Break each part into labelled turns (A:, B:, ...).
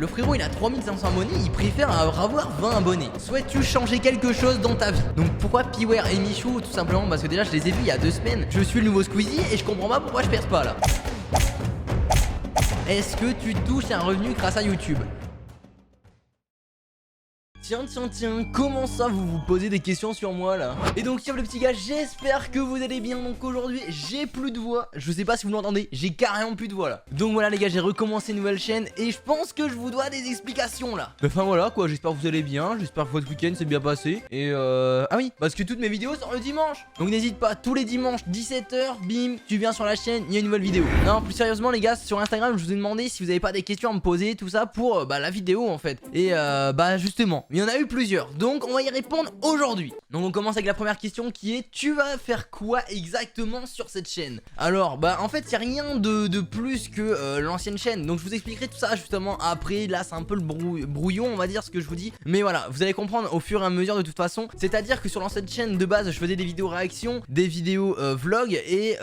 A: Le frérot il a 3500 abonnés, il préfère avoir 20 abonnés. Souhaites-tu changer quelque chose dans ta vie? Donc pourquoi Piware et Michou? Tout simplement parce que déjà je les ai vus il y a 2 semaines. Je suis le nouveau Squeezie et je comprends pas pourquoi je perce pas là. Est-ce que tu touches un revenu grâce à YouTube? Tiens, comment ça vous vous posez des questions sur moi là? Et donc les petits gars, j'espère que vous allez bien. Donc aujourd'hui j'ai plus de voix, je sais pas si vous l'entendez, j'ai carrément plus de voix là. Donc voilà les gars, j'ai recommencé une nouvelle chaîne et je pense que je vous dois des explications là. Enfin voilà quoi, j'espère que vous allez bien, j'espère que votre week-end s'est bien passé. Et ah oui, parce que toutes mes vidéos sortent le dimanche. Donc n'hésite pas, tous les dimanches 17h, bim, tu viens sur la chaîne, il y a une nouvelle vidéo. Non plus sérieusement les gars, sur Instagram je vous ai demandé si vous avez pas des questions à me poser, tout ça pour la vidéo en fait. Et justement, il y en a eu plusieurs, donc on va y répondre aujourd'hui. Donc on commence avec la première question qui est: tu vas faire quoi exactement sur cette chaîne? Alors en fait il n'y a rien de plus que l'ancienne chaîne, donc je vous expliquerai tout ça justement après. Là c'est un peu le brouillon on va dire ce que je vous dis, mais voilà vous allez comprendre au fur et à mesure de toute façon. C'est à dire que sur l'ancienne chaîne de base je faisais des vidéos réactions, des vidéos vlog et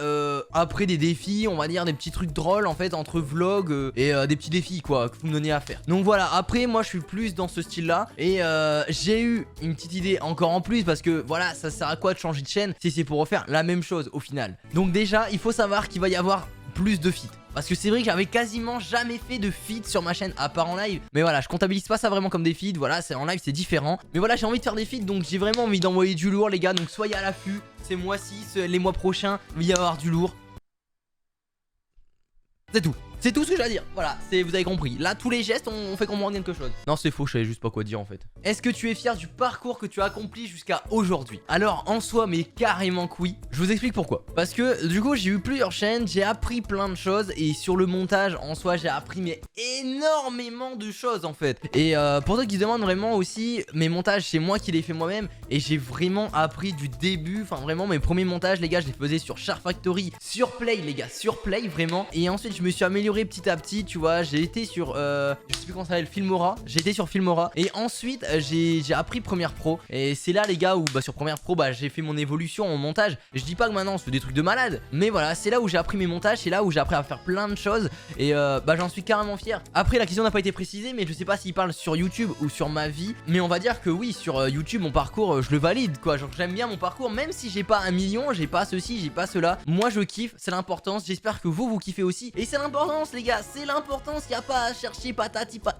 A: après des défis, on va dire des petits trucs drôles en fait entre vlog et des petits défis quoi que vous me donnez à faire. Donc voilà, après moi je suis plus dans ce style là et j'ai eu une petite idée encore en plus parce que voilà, ça sert à quoi de changer de chaîne si c'est pour refaire la même chose au final. Donc déjà il faut savoir qu'il va y avoir plus de feats, parce que c'est vrai que j'avais quasiment jamais fait de feat sur ma chaîne à part en live. Mais voilà, je comptabilise pas ça vraiment comme des feats. Voilà, c'est en live, c'est différent. Mais voilà, j'ai envie de faire des feats, donc j'ai vraiment envie d'envoyer du lourd les gars. Donc soyez à l'affût, ces mois-ci, les mois prochains, il va y avoir du lourd. C'est tout. C'est tout ce que j'ai à dire, voilà, vous avez compris. Là, tous les gestes, on fait comprendre quelque chose. Non, c'est faux, je savais juste pas quoi dire en fait. Est-ce que tu es fier du parcours que tu as accompli jusqu'à aujourd'hui? Alors, en soi, mais carrément que oui. Je vous explique pourquoi. Parce que, du coup, j'ai eu plusieurs chaînes, j'ai appris plein de choses. Et sur le montage, en soi, j'ai appris mais énormément de choses en fait. Et pour ceux qui se demandent vraiment aussi, mes montages, c'est moi qui les fais moi-même. Et j'ai vraiment appris du début. Enfin, vraiment, mes premiers montages, les gars, je les faisais sur Shark Factory, sur Play, les gars, sur Play, vraiment. Et ensuite, je me suis amélioré petit à petit, tu vois. J'ai été sur je sais plus comment ça s'appelle, Filmora. J'ai été sur Filmora et ensuite j'ai appris Premiere Pro. Et c'est là les gars où sur Premiere Pro j'ai fait mon évolution en montage. Je dis pas que maintenant on se fait des trucs de malade, mais voilà, c'est là où j'ai appris mes montages, c'est là où j'ai appris à faire plein de choses. Et j'en suis carrément fier. Après la question n'a pas été précisée, mais je sais pas s'il parle sur YouTube ou sur ma vie, mais on va dire que oui, sur YouTube mon parcours je le valide quoi. Genre j'aime bien mon parcours, même si j'ai pas 1 million, j'ai pas ceci, j'ai pas cela. Moi je kiffe, c'est l'importance. J'espère que vous kiffez aussi. Et c'est l'importance les gars, c'est l'importance, y a pas à chercher patati pat.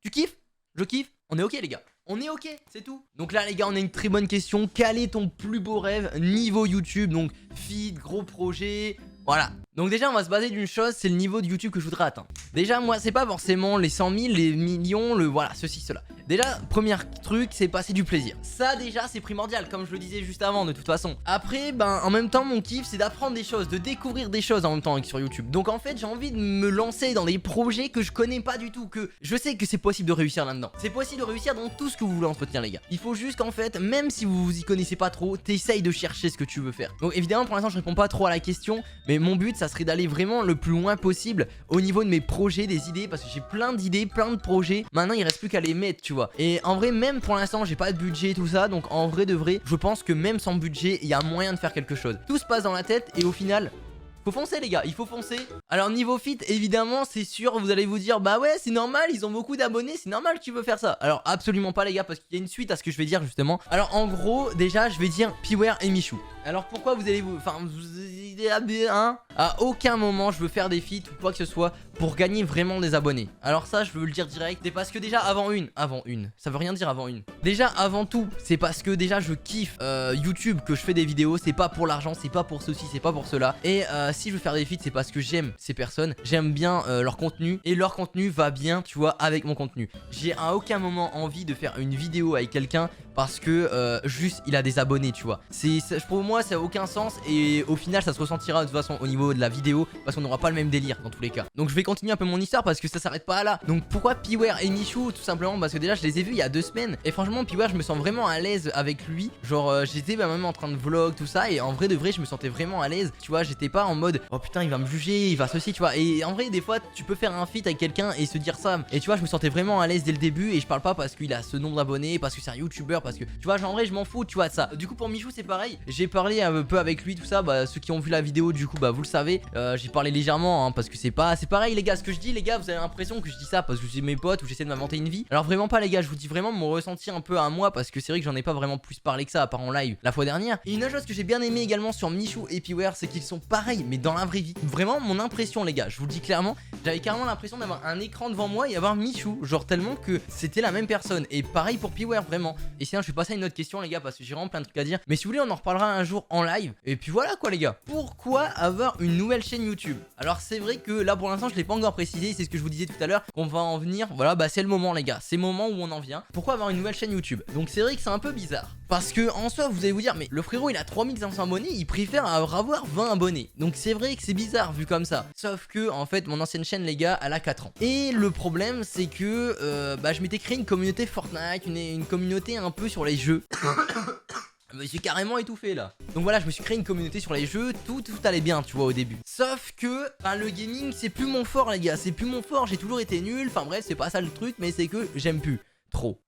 A: Tu kiffes? Je kiffe? On est ok les gars, on est ok, c'est tout. Donc là les gars, on a une très bonne question. Quel est ton plus beau rêve niveau YouTube? Donc feed, gros projet, voilà. Donc déjà on va se baser d'une chose, c'est le niveau de YouTube que je voudrais atteindre. Déjà moi c'est pas forcément les 100 000, les millions, le voilà, ceci, cela. Déjà, premier truc, c'est passer du plaisir. Ça déjà c'est primordial, comme je le disais juste avant de toute façon. Après, en même temps mon kiff c'est d'apprendre des choses, de découvrir des choses en même temps sur YouTube. Donc en fait j'ai envie de me lancer dans des projets que je connais pas du tout, que je sais que c'est possible de réussir là-dedans. C'est possible de réussir dans tout ce que vous voulez entretenir les gars. Il faut juste qu'en fait, même si vous vous y connaissez pas trop, t'essayes de chercher ce que tu veux faire. Donc évidemment pour l'instant je réponds pas trop à la question, mais mon but ça serait d'aller vraiment le plus loin possible au niveau de mes projets, des idées, parce que j'ai plein d'idées, plein de projets. Maintenant il reste plus qu'à les mettre, tu vois. Et en vrai, même pour l'instant j'ai pas de budget tout ça, donc en vrai de vrai, je pense que même sans budget il y a moyen de faire quelque chose. Tout se passe dans la tête et au final faut foncer les gars, il faut foncer. Alors niveau fit, évidemment c'est sûr, vous allez vous dire bah ouais c'est normal, ils ont beaucoup d'abonnés, c'est normal que tu veux faire ça. Alors absolument pas les gars, parce qu'il y a une suite à ce que je vais dire justement. Alors en gros déjà je vais dire Piware et Michou. Alors pourquoi vous allez vous... Enfin à aucun moment je veux faire des feats ou quoi que ce soit pour gagner vraiment des abonnés. Alors ça je veux le dire direct, c'est parce que déjà avant une, ça veut rien dire avant une. Déjà avant tout, c'est parce que déjà je kiffe YouTube, que je fais des vidéos, c'est pas pour l'argent, c'est pas pour ceci, c'est pas pour cela. Et si je veux faire des feats c'est parce que j'aime ces personnes, j'aime bien leur contenu et leur contenu va bien tu vois avec mon contenu. J'ai à aucun moment envie de faire une vidéo avec quelqu'un parce que juste il a des abonnés tu vois. Pour moi ça a aucun sens et au final ça se ressentira de toute façon au niveau de la vidéo parce qu'on n'aura pas le même délire dans tous les cas. Donc je vais continuer un peu mon histoire parce que ça s'arrête pas là. Donc pourquoi Piware et Michou? Tout simplement parce que déjà je les ai vus il y a 2 semaines et franchement Piware je me sens vraiment à l'aise avec lui. Genre j'étais même en train de vlog tout ça et en vrai de vrai je me sentais vraiment à l'aise. Tu vois j'étais pas en mode oh putain il va me juger, il va ceci tu vois. Et en vrai des fois tu peux faire un feat avec quelqu'un et se dire ça. Et tu vois je me sentais vraiment à l'aise dès le début et je parle pas parce qu'il a ce nombre d'abonnés, parce que c'est un youtubeur, parce que tu vois, genre en vrai je m'en fous, tu vois de ça. Du coup pour Michou c'est pareil, j'ai parlé un peu avec lui tout ça, bah ceux qui ont vu la vidéo du coup bah vous le savez, j'ai parlé légèrement hein, parce que c'est pareil les gars, ce que je dis les gars, vous avez l'impression que je dis ça parce que c'est mes potes ou j'essaie de m'inventer une vie. Alors vraiment pas les gars, je vous dis vraiment mon ressenti un peu à moi parce que c'est vrai que j'en ai pas vraiment plus parlé que ça à part en live la fois dernière. Et une autre chose que j'ai bien aimé également sur Michou et Piware, c'est qu'ils sont pareils mais dans la vraie vie. Vraiment mon impression les gars, je vous le dis clairement, j'avais carrément l'impression d'avoir un écran devant moi et avoir Michou, genre tellement que c'était la même personne. Et pareil pour Piware vraiment. Et sinon je vais passer à une autre question les gars parce que j'ai vraiment plein de trucs à dire. Mais si vous voulez on en reparlera un jour en live. Et puis voilà quoi les gars. Pourquoi avoir une nouvelle chaîne YouTube? Alors c'est vrai que là pour l'instant je l'ai pas encore précisé, c'est ce que je vous disais tout à l'heure, qu'on va en venir. Voilà bah c'est le moment les gars, c'est le moment où on en vient. Pourquoi avoir une nouvelle chaîne YouTube? Donc c'est vrai que c'est un peu bizarre. Parce que en soi vous allez vous dire mais le frérot il a 3500 abonnés, il préfère avoir 20 abonnés. Donc c'est vrai que c'est bizarre vu comme ça. Sauf que en fait mon ancienne chaîne les gars elle a 4 ans. Et le problème c'est que bah je m'étais créé une communauté Fortnite, une communauté un peu sur les jeux. Je me suis carrément étouffé là. Donc voilà, je me suis créé une communauté sur les jeux, tout allait bien tu vois au début. Sauf que bah, le gaming c'est plus mon fort les gars, c'est plus mon fort, j'ai toujours été nul. Enfin bref c'est pas ça le truc, mais c'est que j'aime plus trop.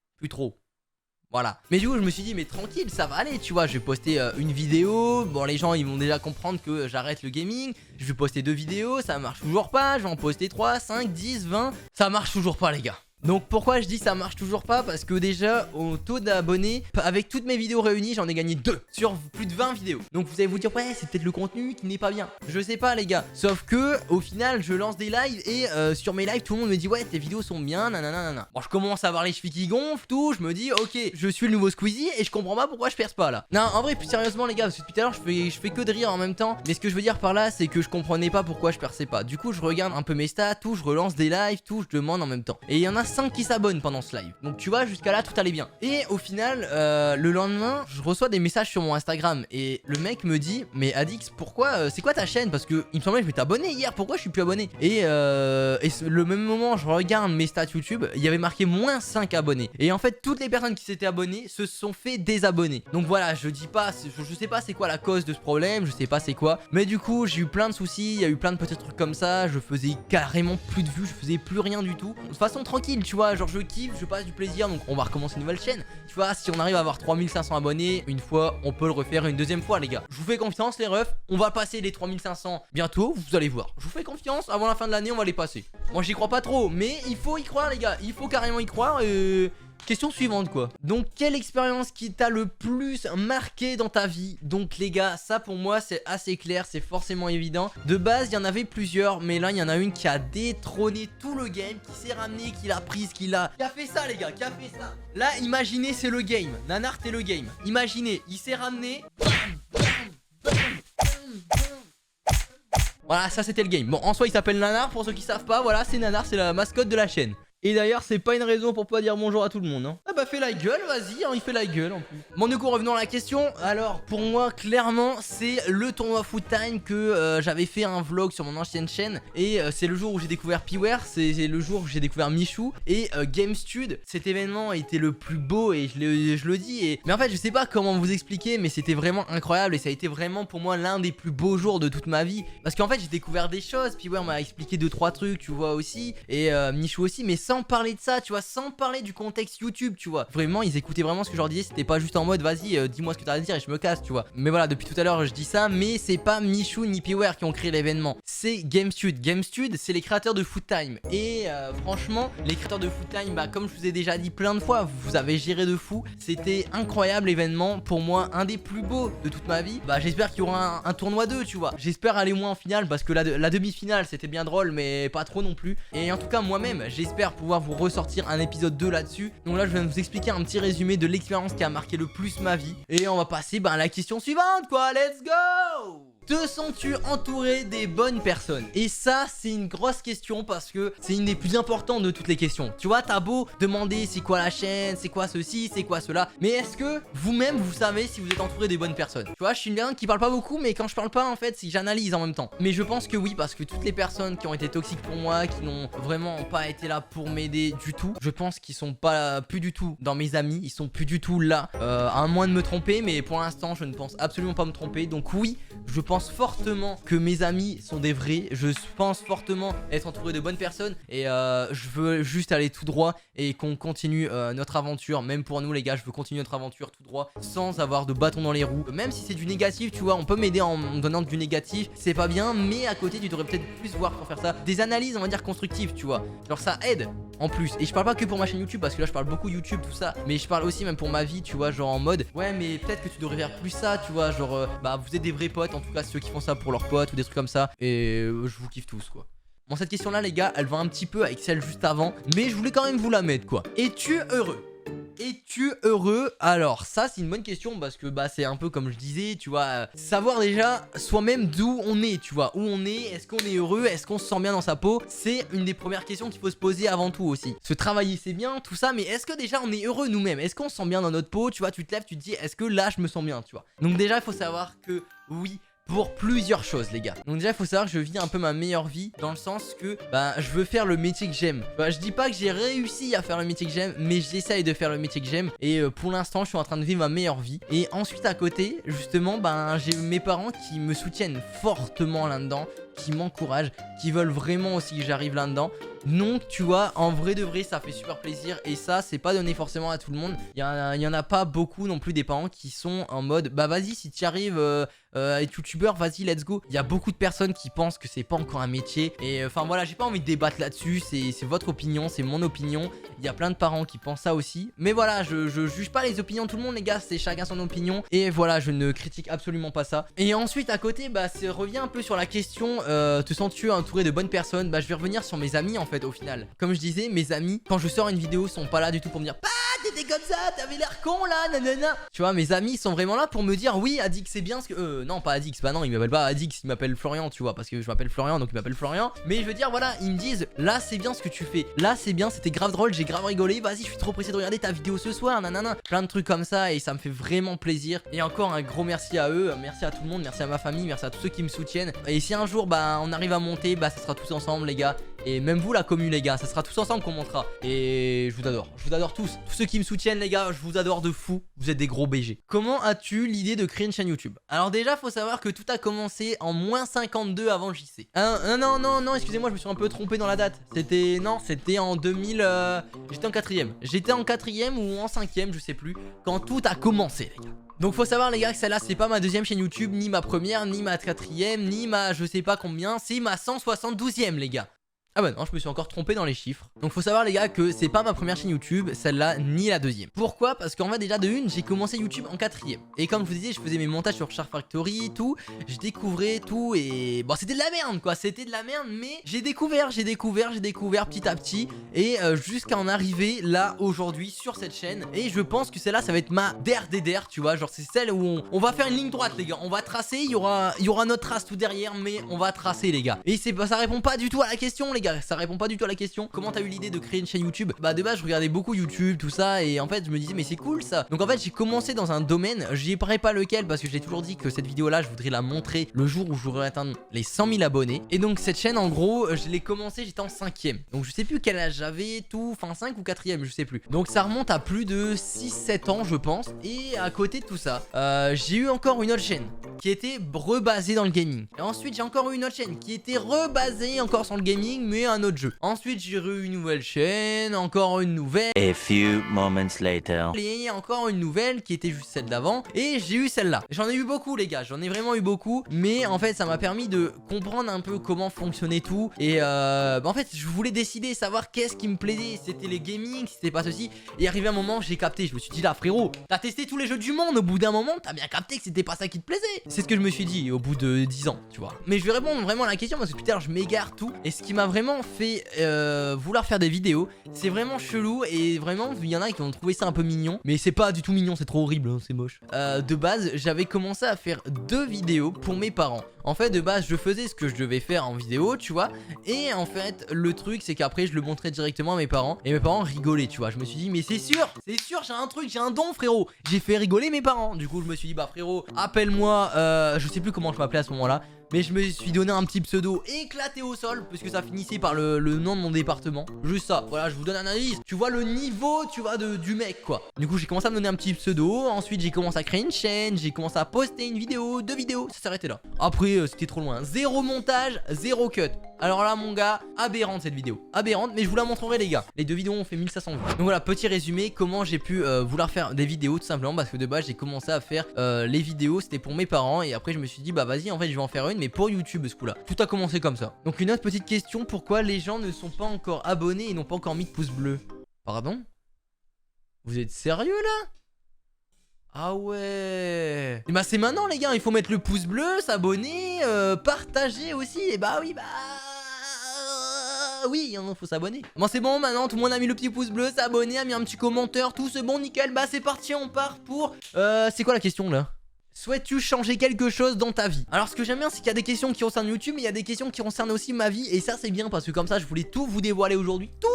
A: Voilà. Mais du coup je me suis dit mais tranquille ça va aller tu vois. Je vais poster une vidéo. Bon les gens ils vont déjà comprendre que j'arrête le gaming. Je vais poster 2 vidéos. Ça marche toujours pas. Je vais en poster 3, 5, 10, 20. Ça marche toujours pas les gars. Donc pourquoi je dis ça marche toujours pas? Parce que déjà au taux d'abonnés, avec toutes mes vidéos réunies j'en ai gagné 2 sur plus de 20 vidéos. Donc vous allez vous dire ouais c'est peut-être le contenu qui n'est pas bien. Je sais pas les gars. Sauf que au final je lance des lives et sur mes lives tout le monde me dit ouais tes vidéos sont bien nanana. Bon je commence à avoir les chevilles qui gonflent tout. Je me dis ok je suis le nouveau Squeezie et je comprends pas pourquoi je perce pas là. Non en vrai plus sérieusement les gars, parce que depuis tout à l'heure je fais que de rire en même temps. Mais ce que je veux dire par là c'est que je comprenais pas pourquoi je perçais pas. Du coup je regarde un peu mes stats, tout, je relance des lives, tout, je demande en même temps. Et il y en a 5 qui s'abonnent pendant ce live. Donc tu vois jusqu'à là tout allait bien. Et au final le lendemain je reçois des messages sur mon Instagram et le mec me dit mais Adix pourquoi c'est quoi ta chaîne? Parce que il me semblait que je m'étais abonné hier, pourquoi je suis plus abonné? Et le même moment je regarde mes stats YouTube, il y avait marqué moins 5 abonnés. Et en fait toutes les personnes qui s'étaient abonnées se sont fait désabonner. Donc voilà je dis pas, je sais pas c'est quoi la cause de ce problème, je sais pas c'est quoi. Mais du coup j'ai eu plein de soucis, il y a eu plein de petits trucs comme ça. Je faisais carrément plus de vues, je faisais plus rien du tout. De façon tranquille tu vois, genre je kiffe, je passe du plaisir, donc on va recommencer une nouvelle chaîne. Tu vois, si on arrive à avoir 3500 abonnés une fois, on peut le refaire une deuxième fois les gars. Je vous fais confiance les refs, on va passer les 3500 bientôt, vous allez voir. Je vous fais confiance, avant la fin de l'année on va les passer. Moi j'y crois pas trop, mais il faut y croire les gars, il faut carrément y croire et... Question suivante quoi. Donc quelle expérience qui t'a le plus marqué dans ta vie? Donc les gars ça pour moi c'est assez clair, c'est forcément évident. De base il y en avait plusieurs, mais là il y en a une qui a détrôné tout le game, qui s'est ramené, qui l'a prise, qui a fait ça les gars, qui a fait ça. Là imaginez c'est le game, Nanart est le game. Imaginez, il s'est ramené. Voilà ça c'était le game. Bon en soi il s'appelle Nanart pour ceux qui savent pas, voilà c'est Nanart, c'est la mascotte de la chaîne. Et d'ailleurs c'est pas une raison pour pas dire bonjour à tout le monde hein. Ah bah fais la gueule vas-y hein, il fait la gueule en plus. Bon du coup revenons à la question. Alors pour moi clairement c'est le tournoi Foot Time que j'avais fait un vlog sur mon ancienne chaîne. Et c'est le jour où j'ai découvert Piware, c'est le jour où j'ai découvert Michou. Et GameStud, cet événement était le plus beau et je le dis mais en fait je sais pas comment vous expliquer, mais c'était vraiment incroyable. Et ça a été vraiment pour moi l'un des plus beaux jours de toute ma vie. Parce qu'en fait j'ai découvert des choses, Piware m'a expliqué 2-3 trucs tu vois aussi. Et Michou aussi, mais sans parler de ça tu vois, sans parler du contexte YouTube tu vois. Vraiment ils écoutaient vraiment ce que je leur disais, c'était pas juste en mode vas-y dis-moi ce que t'as à dire et je me casse tu vois. Mais voilà depuis tout à l'heure je dis ça, mais c'est pas Michou ni Piware qui ont créé l'événement, c'est GameStud. GameStud c'est les créateurs de Foot Time. Et franchement les créateurs de Foot Time, bah comme je vous ai déjà dit plein de fois, vous avez géré de fou. C'était incroyable l'événement, pour moi un des plus beaux de toute ma vie. Bah j'espère qu'il y aura un tournoi 2 tu vois. J'espère aller moins en finale parce que la demi-finale c'était bien drôle mais pas trop non plus. Et en tout cas moi-même j'espère pouvoir vous ressortir un épisode 2 là-dessus. Donc là je viens de vous expliquer un petit résumé de l'expérience qui a marqué le plus ma vie. Et on va passer à la question suivante quoi, let's go. Te sens-tu entouré des bonnes personnes? Et ça c'est une grosse question parce que c'est une des plus importantes de toutes les questions. Tu vois t'as beau demander c'est quoi la chaîne, c'est quoi ceci, c'est quoi cela, mais est-ce que vous-même vous savez si vous êtes entouré des bonnes personnes? Tu vois je suis une personne qui parle pas beaucoup, mais quand je parle pas en fait c'est que j'analyse en même temps. Mais je pense que oui, parce que toutes les personnes qui ont été toxiques pour moi, qui n'ont vraiment pas été là pour m'aider du tout, je pense qu'ils sont pas plus du tout dans mes amis, ils sont plus du tout là, à moins de me tromper. Mais pour l'instant je ne pense absolument pas me tromper. Donc oui je pense pense fortement que mes amis sont des vrais. Je pense fortement être entouré de bonnes personnes. Et je veux juste aller tout droit et qu'on continue notre aventure. Même pour nous les gars, je veux continuer notre aventure tout droit sans avoir de bâton dans les roues. Même si c'est du négatif, tu vois, on peut m'aider en me donnant du négatif, c'est pas bien. Mais à côté tu devrais peut-être plus voir pour faire ça des analyses, on va dire constructives, tu vois. Genre ça aide en plus. Et je parle pas que pour ma chaîne YouTube, parce que là je parle beaucoup YouTube, tout ça, mais je parle aussi même pour ma vie, tu vois, genre en mode ouais mais peut-être que tu devrais faire plus ça, tu vois, genre bah vous êtes des vrais potes, en tout cas ceux qui font ça pour leurs potes ou des trucs comme ça. Et je vous kiffe tous quoi. Bon, cette question là les gars, elle va un petit peu avec celle juste avant, mais je voulais quand même vous la mettre quoi. Es-tu heureux? Es-tu heureux? Alors ça c'est une bonne question, parce que bah c'est un peu comme je disais, tu vois, savoir déjà soi-même d'où on est, tu vois, où on est, est-ce qu'on est heureux, est-ce qu'on se sent bien dans sa peau? C'est une des premières questions qu'il faut se poser avant tout aussi. Se travailler c'est bien, tout ça, mais est-ce que déjà on est heureux nous-mêmes? Est-ce qu'on se sent bien dans notre peau? Tu vois, tu te lèves, tu te dis est-ce que là je me sens bien, tu vois. Donc déjà il faut savoir que oui, pour plusieurs choses les gars. Donc déjà il faut savoir que je vis un peu ma meilleure vie, dans le sens que bah je veux faire le métier que j'aime. Bah je dis pas que j'ai réussi à faire le métier que j'aime, mais j'essaye de faire le métier que j'aime. Et pour l'instant je suis en train de vivre ma meilleure vie. Et ensuite à côté justement bah j'ai mes parents qui me soutiennent fortement là-dedans, qui m'encouragent, qui veulent vraiment aussi que j'arrive là-dedans. Donc tu vois, en vrai de vrai ça fait super plaisir. Et ça c'est pas donné forcément à tout le monde. Il y en a pas beaucoup non plus des parents qui sont en mode bah vas-y si tu y arrives être youtubeur, vas-y let's go. Il y a beaucoup de personnes qui pensent que c'est pas encore un métier. Et enfin voilà, j'ai pas envie de débattre là-dessus. C'est votre opinion, c'est mon opinion. Il y a plein de parents qui pensent ça aussi. Mais voilà, je juge pas les opinions de tout le monde les gars, c'est chacun son opinion. Et voilà, je ne critique absolument pas ça. Et ensuite à côté bah ça revient un peu sur la question te sens-tu entouré de bonnes personnes? Bah je vais revenir sur mes amis en fait au final. Comme je disais, mes amis quand je sors une vidéo sont pas là du tout pour me dire bah t'étais comme ça, t'avais l'air con là, nanana. Tu vois, mes amis sont vraiment là pour me dire oui Adix c'est bien ce que... non pas Adix, bah non il m'appelle pas Adix, il m'appelle Florian, tu vois, parce que je m'appelle Florian donc il m'appelle Florian. Mais je veux dire voilà, ils me disent là c'est bien ce que tu fais, là c'est bien, c'était grave drôle, j'ai grave rigolé, vas-y je suis trop pressé de regarder ta vidéo ce soir, nanana. Plein de trucs comme ça et ça me fait vraiment plaisir. Et encore un gros merci à eux, merci à tout le monde, merci à ma famille, merci à tous ceux qui me soutiennent. Et si un jour bah on arrive à monter, bah ça sera tous ensemble les gars. Et même vous la commune les gars, ça sera tous ensemble qu'on montera. Et je vous adore tous. Tous ceux qui me soutiennent les gars, je vous adore de fou. Vous êtes des gros BG. Comment as-tu l'idée de créer une chaîne YouTube? Alors déjà faut savoir que tout a commencé en -52 avant JC. Non, excusez-moi, je me suis un peu trompé dans la date. C'était en 2000, j'étais en 4ème. J'étais en 4ème ou en 5ème, je sais plus, quand tout a commencé les gars. Donc faut savoir les gars que celle-là c'est pas ma deuxième chaîne YouTube, ni ma première, ni ma 4ème, ni ma je sais pas combien, c'est ma 172ème les gars. Ah bah non, je me suis encore trompé dans les chiffres. Donc faut savoir les gars que c'est pas ma première chaîne YouTube, celle-là, ni la deuxième. Pourquoi? Parce qu'en fait déjà de une, j'ai commencé YouTube en 4ème. Et comme je vous disais, je faisais mes montages sur Shark Factory, tout. Je découvrais tout et... bon c'était de la merde quoi, c'était de la merde. Mais j'ai découvert petit à petit. Et jusqu'à en arriver là aujourd'hui sur cette chaîne. Et je pense que celle-là ça va être ma DRDR, tu vois. Genre c'est celle où on va faire une ligne droite les gars. On va tracer, il y aura notre trace tout derrière. Mais on va tracer les gars. Et ça répond pas du tout à la question les gars. Ça répond pas du tout à la question. Comment t'as eu l'idée de créer une chaîne YouTube? Bah de base je regardais beaucoup YouTube tout ça et en fait je me disais mais c'est cool ça. Donc en fait j'ai commencé dans un domaine, j'y parais pas lequel parce que j'ai toujours dit que cette vidéo là je voudrais la montrer le jour où j'aurai atteint les 100 000 abonnés. Et donc cette chaîne en gros je l'ai commencé, j'étais en 5ème. Donc je sais plus quel âge j'avais tout, enfin 5 ou 4ème je sais plus. Donc ça remonte à plus de 6-7 ans je pense. Et à côté de tout ça j'ai eu encore une autre chaîne qui était rebasée dans le gaming. Et ensuite j'ai encore eu une autre chaîne qui était rebasée encore sur le gaming mais un autre jeu. Ensuite j'ai eu une nouvelle chaîne, encore une nouvelle.
B: A few moments later.
A: Et encore une nouvelle qui était juste celle d'avant. Et j'ai eu celle-là. J'en ai eu beaucoup les gars, j'en ai vraiment eu beaucoup. Mais en fait ça m'a permis de comprendre un peu comment fonctionnait tout. Et en fait je voulais décider, savoir qu'est-ce qui me plaisait. C'était les gaming, c'était pas ceci. Et arrivé un moment j'ai capté, je me suis dit là frérot, t'as testé tous les jeux du monde. Au bout d'un moment t'as bien capté que c'était pas ça qui te plaisait. C'est ce que je me suis dit au bout de 10 ans tu vois. Mais je vais répondre vraiment à la question parce que putain je m'égare tout. Et ce qui m'a vraiment fait vouloir faire des vidéos, c'est vraiment chelou. Et vraiment il y en a qui ont trouvé ça un peu mignon. Mais c'est pas du tout mignon, c'est trop horrible hein, c'est moche. De base j'avais commencé à faire 2 vidéos pour mes parents. En fait de base je faisais ce que je devais faire en vidéo tu vois. Et en fait le truc c'est qu'après je le montrais directement à mes parents. Et mes parents rigolaient tu vois. Je me suis dit mais c'est sûr j'ai un truc, j'ai un don frérot. J'ai fait rigoler mes parents. Du coup je me suis dit bah frérot appelle-moi je sais plus comment je m'appelais à ce moment là. mais je me suis donné un petit pseudo éclaté au sol, puisque ça finissait par le nom de mon département. Juste ça, voilà, je vous donne un indice. Tu vois le niveau, tu vois, du mec, quoi. Du coup, j'ai commencé à me donner un petit pseudo. Ensuite, j'ai commencé à créer une chaîne. J'ai commencé à poster une vidéo, 2 vidéos. Ça s'est arrêté là. Après, c'était trop loin. 0 montage, 0 cut. Alors là, mon gars, aberrante cette vidéo. Aberrante, mais je vous la montrerai, les gars. Les 2 vidéos ont fait 1500 vues. Donc voilà, petit résumé, comment j'ai pu vouloir faire des vidéos, tout simplement, parce que de base, j'ai commencé à faire les vidéos. C'était pour mes parents. Et après, je me suis dit, bah vas-y, en fait, je vais en faire une, mais pour YouTube, ce coup-là. Tout a commencé comme ça. Donc, une autre petite question, pourquoi les gens ne sont pas encore abonnés et n'ont pas encore mis de pouce bleu? Pardon? Vous êtes sérieux là? Ah ouais. Et bah c'est maintenant les gars, il faut mettre le pouce bleu, s'abonner, partager aussi. Et bah oui, oui, hein, faut s'abonner. Bon c'est bon, maintenant tout le monde a mis le petit pouce bleu, s'est abonné, a mis un petit commentaire, tout c'est bon, nickel. Bah c'est parti, on part pour... c'est quoi la question là? Souhaites-tu changer quelque chose dans ta vie? Alors ce que j'aime bien c'est qu'il y a des questions qui concernent YouTube, mais il y a des questions qui concernent aussi ma vie. Et ça c'est bien parce que comme ça je voulais tout vous dévoiler aujourd'hui. Tout,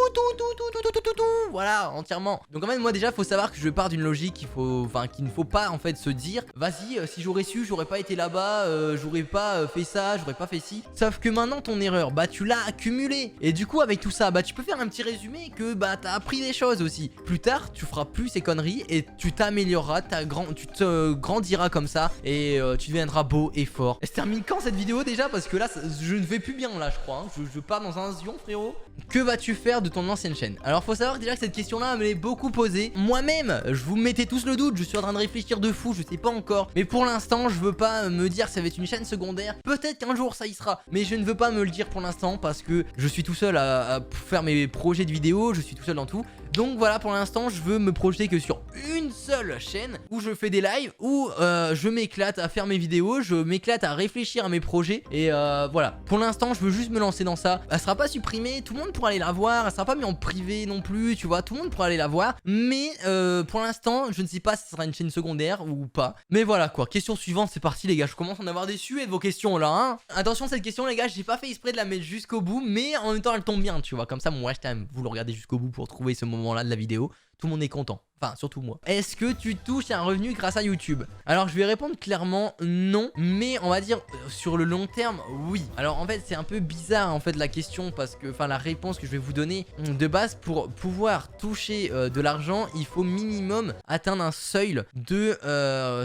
A: voilà, entièrement. Donc en fait moi déjà faut savoir que je pars d'une logique qu'il ne faut pas en fait se dire vas-y si j'aurais su, j'aurais pas été là-bas, j'aurais pas fait ça, j'aurais pas fait ci. Sauf que maintenant ton erreur, bah tu l'as accumulée. Et du coup avec tout ça, bah tu peux faire un petit résumé que bah t'as appris des choses aussi. Plus tard tu feras plus ces conneries et tu t'amélioreras, tu te grandiras comme ça. Et tu deviendras beau et fort. Elle se termine quand cette vidéo déjà? Parce que là je ne vais plus bien là je crois, hein. Je pars dans un zion frérot. Que vas-tu faire de ton ancienne chaîne? Alors faut savoir déjà que cette question là me l'est beaucoup posée. Moi-même je vous mettais tous le doute. Je suis en train de réfléchir de fou, je sais pas encore. Mais pour l'instant je veux pas me dire que ça va être une chaîne secondaire. Peut-être qu'un jour ça y sera, mais je ne veux pas me le dire pour l'instant. Parce que je suis tout seul à faire mes projets de vidéos. Je suis tout seul dans tout. Donc voilà, pour l'instant je veux me projeter que sur une seule chaîne où je fais des lives, où je m'éclate à faire mes vidéos, je m'éclate à réfléchir à mes projets. Et voilà, pour l'instant je veux juste me lancer dans ça. Elle sera pas supprimée, tout le monde pourra aller la voir. Elle sera pas mise en privé non plus, tu vois, tout le monde pourra aller la voir. Mais pour l'instant je ne sais pas si ce sera une chaîne secondaire ou pas. Mais voilà quoi, question suivante, c'est parti les gars. Je commence à en avoir déçu et de vos questions là, hein. Attention cette question les gars, j'ai pas fait exprès de la mettre jusqu'au bout, mais en même temps elle tombe bien, tu vois. Comme ça moi je t'aime, vous le regardez jusqu'au bout pour trouver ce moment là de la vidéo. Tout le monde est content. Enfin, surtout moi. Est-ce que tu touches un revenu grâce à YouTube? Alors, je vais répondre clairement non. Mais on va dire, sur le long terme, oui. Alors, en fait, c'est un peu bizarre, en fait, la question. Parce que, enfin, la réponse que je vais vous donner, de base, pour pouvoir toucher de l'argent, il faut minimum atteindre un seuil de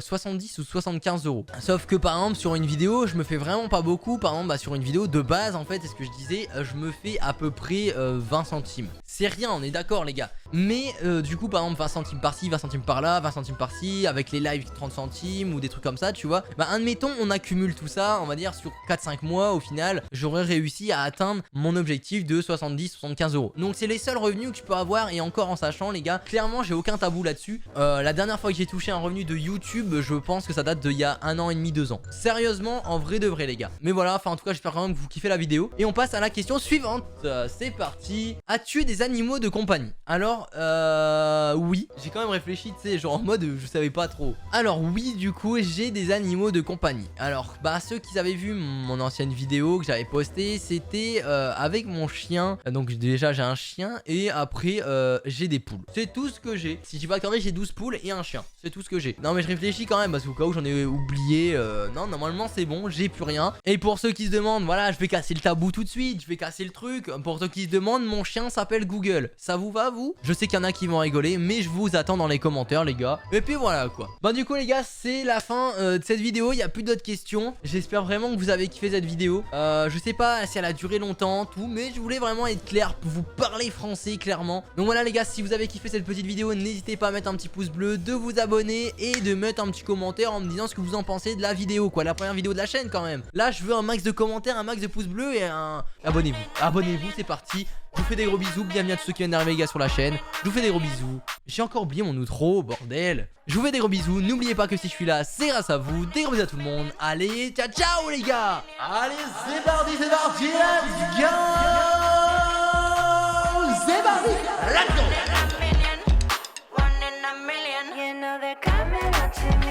A: 70 ou 75 euros. Sauf que, par exemple, sur une vidéo, je me fais vraiment pas beaucoup. Par exemple, bah, sur une vidéo de base, en fait, c'est ce que je disais, je me fais à peu près 20 centimes. C'est rien, on est d'accord, les gars. Mais, du coup, par exemple, 20 centimes par-ci, 20 centimes par-là, 20 centimes par-ci, avec les lives 30 centimes ou des trucs comme ça, tu vois. Bah admettons on accumule tout ça, on va dire sur 4-5 mois, au final, j'aurais réussi à atteindre mon objectif de 70-75 euros. Donc c'est les seuls revenus que je peux avoir et encore en sachant les gars, clairement j'ai aucun tabou là-dessus. La dernière fois que j'ai touché un revenu de YouTube, je pense que ça date d'il y a 1 an et demi, 2 ans. Sérieusement, en vrai de vrai les gars. Mais voilà, enfin en tout cas j'espère quand même que vous kiffez la vidéo. Et on passe à la question suivante, c'est parti. As-tu des animaux de compagnie? Alors, oui. J'ai quand même réfléchi, tu sais, genre en mode je savais pas trop. Alors oui, du coup, j'ai des animaux de compagnie. Alors, bah ceux qui avaient vu mon ancienne vidéo que j'avais postée, c'était avec mon chien. Donc déjà, j'ai un chien et après, j'ai des poules. C'est tout ce que j'ai. Si j'ai pas regardé, j'ai 12 poules et un chien. C'est tout ce que j'ai. Non, mais je réfléchis quand même parce qu'au cas où j'en ai oublié. Non, normalement, c'est bon, j'ai plus rien. Et pour ceux qui se demandent, voilà, je vais casser le tabou tout de suite. Je vais casser le truc. Pour ceux qui se demandent, mon chien s'appelle Google. Ça vous va, vous? Je sais qu'il y en a qui vont rigoler, mais je vous attends dans les commentaires les gars. Et puis voilà quoi. Bah du coup les gars c'est la fin de cette vidéo. Il n'y a plus d'autres questions. J'espère vraiment que vous avez kiffé cette vidéo. Je sais pas si elle a duré longtemps tout, mais je voulais vraiment être clair pour vous parler français clairement. Donc voilà les gars, si vous avez kiffé cette petite vidéo, n'hésitez pas à mettre un petit pouce bleu, de vous abonner et de mettre un petit commentaire en me disant ce que vous en pensez de la vidéo quoi. La première vidéo de la chaîne quand même. Là je veux un max de commentaires, un max de pouces bleus et un... Abonnez-vous. Abonnez-vous, c'est parti. Je vous fais des gros bisous, bienvenue à tous ceux qui viennent d'arriver les gars sur la chaîne. Je vous fais des gros bisous. J'ai encore oublié mon outro, bordel. Je vous fais des gros bisous, n'oubliez pas que si je suis là, c'est grâce à vous. Des gros bisous à tout le monde. Allez, ciao ciao les gars. Allez, c'est parti, let's go. C'est parti, let's go.